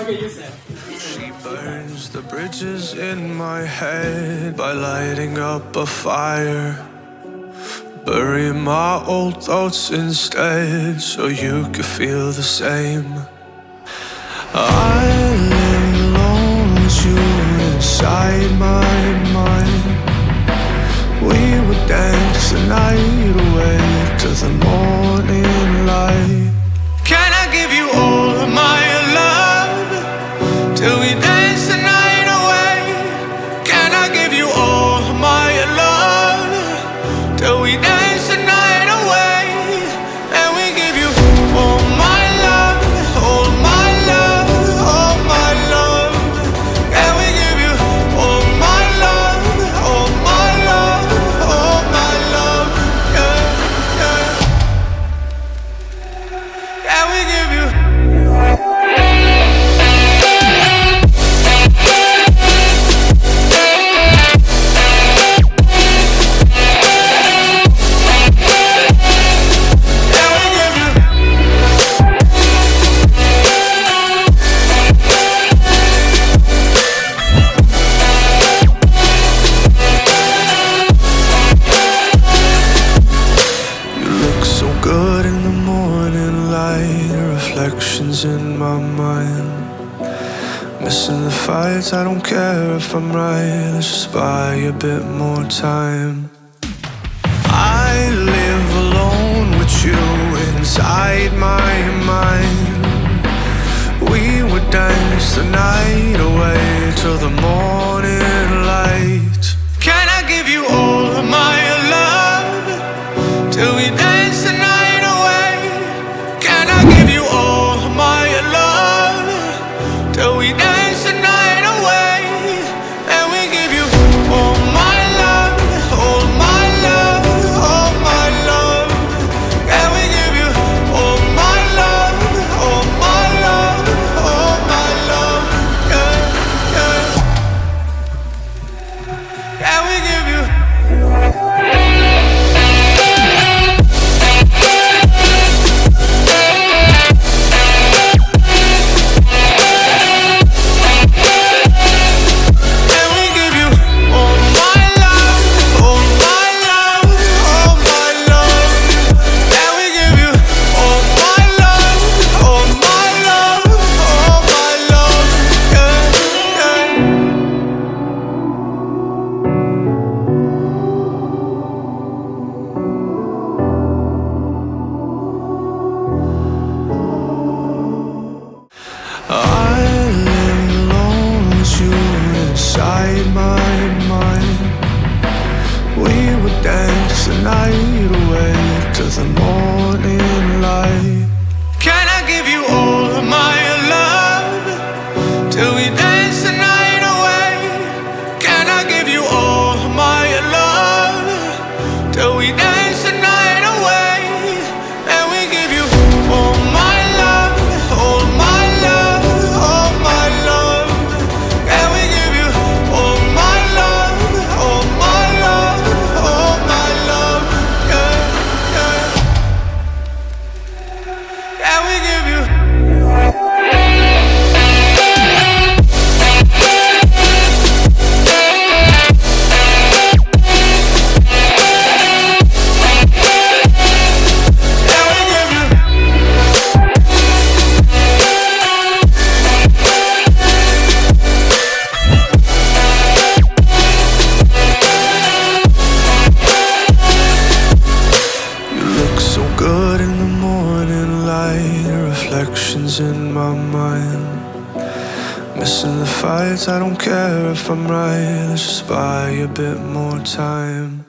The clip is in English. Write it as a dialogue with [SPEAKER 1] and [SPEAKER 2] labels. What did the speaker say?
[SPEAKER 1] Okay, you said.
[SPEAKER 2] She burns the bridges in my head by lighting up a fire. Bury my old thoughts instead so you could feel the same. I live alone with you inside my mind. We would dance the night away to the morning light. Can I give you all of my love till we dance the night away? Can I give you all of my love till we dance the night away? And we give you all my love, all my love, all my love. And we give you all my love, all my love, all my love. Yeah, yeah. And we give you. Good in the morning light, reflections in my mind. Missing the fights, I don't care if I'm right. Let's just buy a bit more time. I live alone with you inside my mind. We would dance the night away till the morning light. Can I give you all of my love till we dance the night away? Can I give you all of my love till we dance the night away? And we give you all my love, all my love, all my love. And we give you all my love, all my love, all my love. Yeah, yeah. And we give you. I live alone with you inside my mind. We would dance the night away to the morning light. Can I give you all of my love till we dance the night away? Can I give you all of my love till we dance the night away? And we give you all my love, all my love, all my love. And we give you all my love, all my love, all my love. Yeah, yeah. And we give you. Good in the morning light, reflections in my mind. Missing the fights, I don't care if I'm right. Let's just buy a bit more time.